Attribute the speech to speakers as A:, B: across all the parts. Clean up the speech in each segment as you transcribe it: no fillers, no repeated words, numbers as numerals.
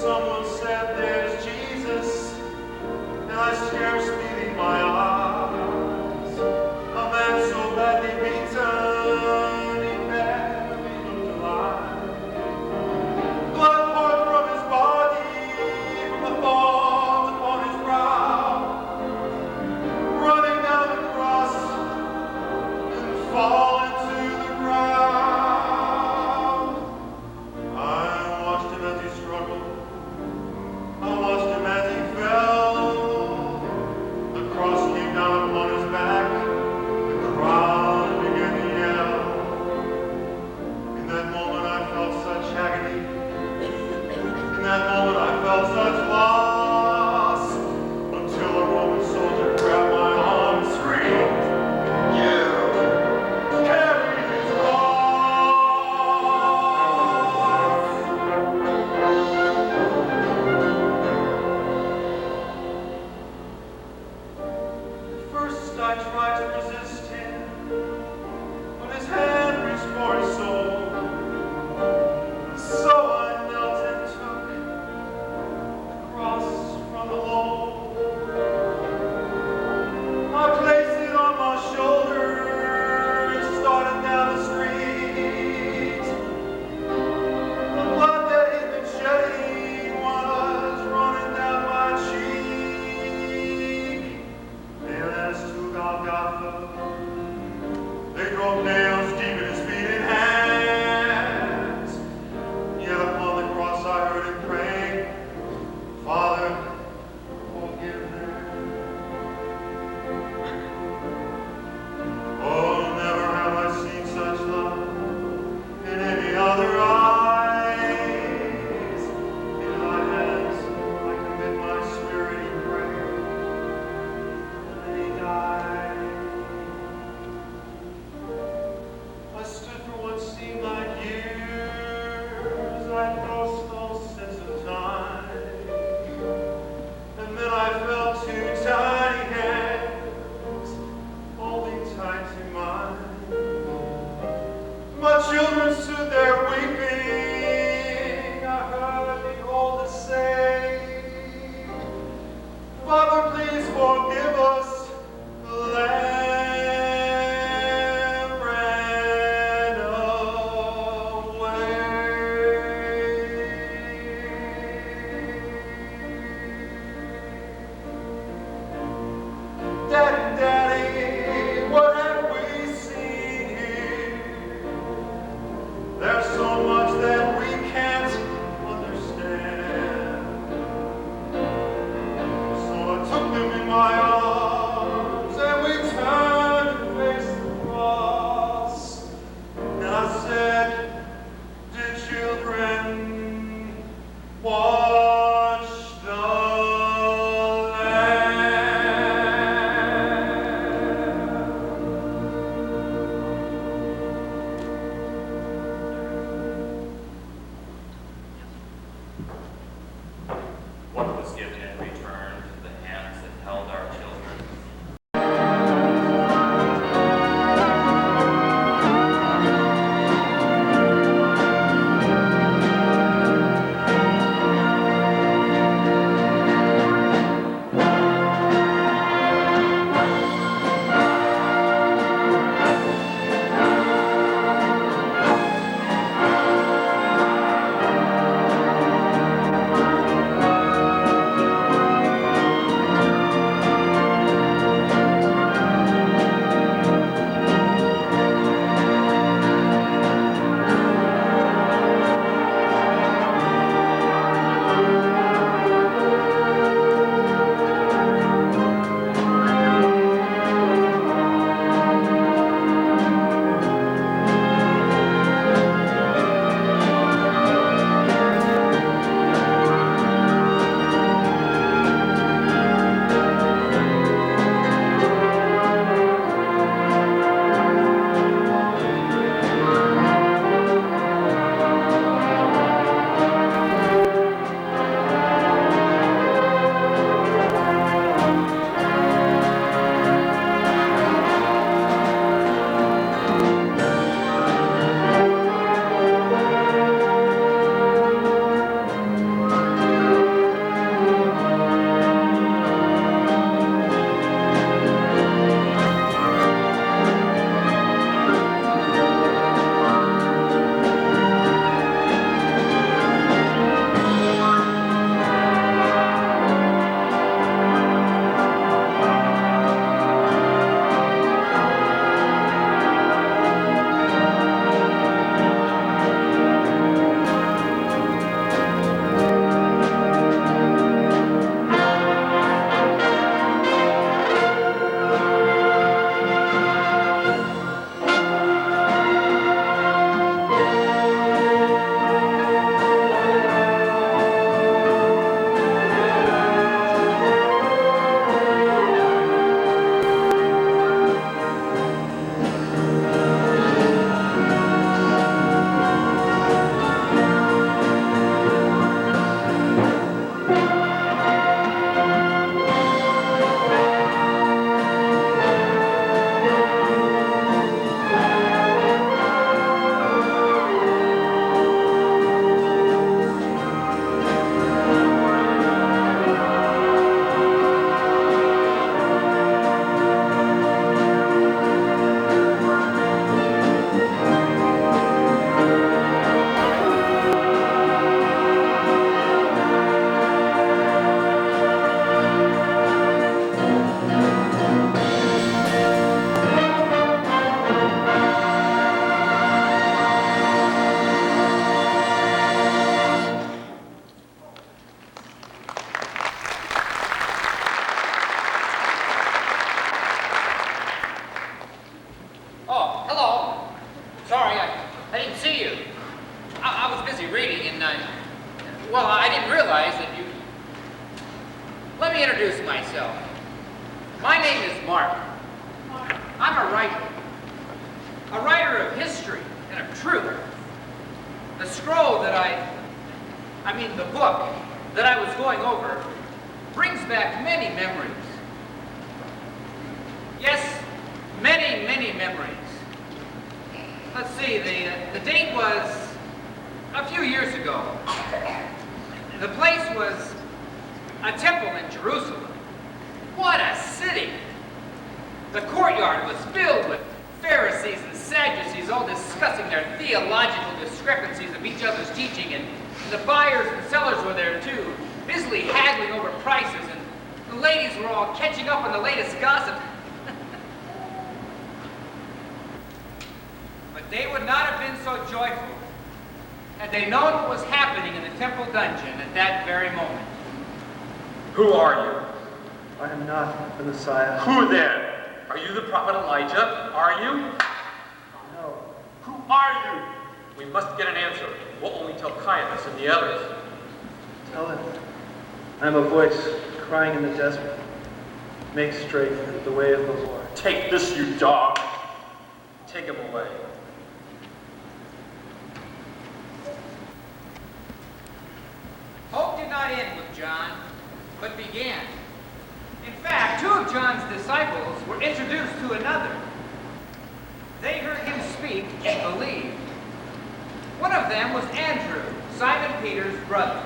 A: Someone said there's Jesus, and I scarce believe my eyes. A man so badly beaten, he barely looked alive. Blood poured from his body, from the thorns upon his brow, running down the cross and falling to the ground. I watched him as he struggled. I watched him as he fell. The cross came down upon his back. The crowd began to yell. In that moment I felt such agony. In that moment I felt such loss. Until a Roman soldier grabbed my arm and screamed, "You carry his cross!" First I tried to resist him, but his hand reached for his soul. So I knelt and took the cross from the Lord. I placed it on my shoulder and started down the street. The blood that he'd been shedding was running down my cheek. They led us to Golgotha. They drove nails deep in his feet and hands. Yet upon the cross I heard him praying, "Father, forgive them." Oh, never have I seen such love in any other eyes. In thy hands I commit my spirit in prayer. And then he died. I stood for what seemed like years. I lost all sense of time. And then I felt two tiny hands holding tight to mine. My children stood there weeping. I heard the oldest say, "Father, please forgive us. The Lamb ran away." Daddy, Daddy, what have we seen here? There's so much that we can't understand. So I took them in my arms and we turned and faced the cross. And I said, "Dear children, watch the Lamb."
B: What was given in return to the hands that held our children?
C: Well, I didn't realize that you... Let me introduce myself. My name is Mark. I'm a writer. A writer of history and of truth. The scroll that the book that I was going over brings back many memories. Yes, many, many memories. Let's see, the date was a few years ago. The place was a temple in Jerusalem. What a city! The courtyard was filled with Pharisees and Sadducees all discussing their theological discrepancies of each other's teaching, and the buyers and sellers were there too, busily haggling over prices, and the ladies were all catching up on the latest gossip. But they would not have been so joyful had they known what was happening in the temple dungeon at that very moment.
D: Who are you?
E: I am not the Messiah.
D: Who then? Are you the prophet Elijah? Are you?
E: No.
D: Who are you? We must get an answer. We'll only tell Caiaphas and the others.
E: Tell him. I am a voice crying in the desert. Make straight the way of the Lord.
D: Take this, you dog. Take him away.
C: Hope did not end with John, but began. In fact, two of John's disciples were introduced to another. They heard him speak and believed. One of them was Andrew, Simon Peter's brother.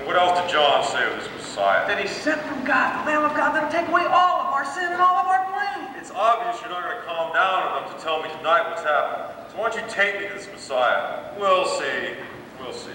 A: What else did John say of this Messiah?
E: That he's sent from God, the Lamb of God, that'll take away all of our sin and all of our blame.
A: It's obvious you're not going to calm down enough to tell me tonight what's happened. So why don't you take me to this Messiah? We'll see. We'll see.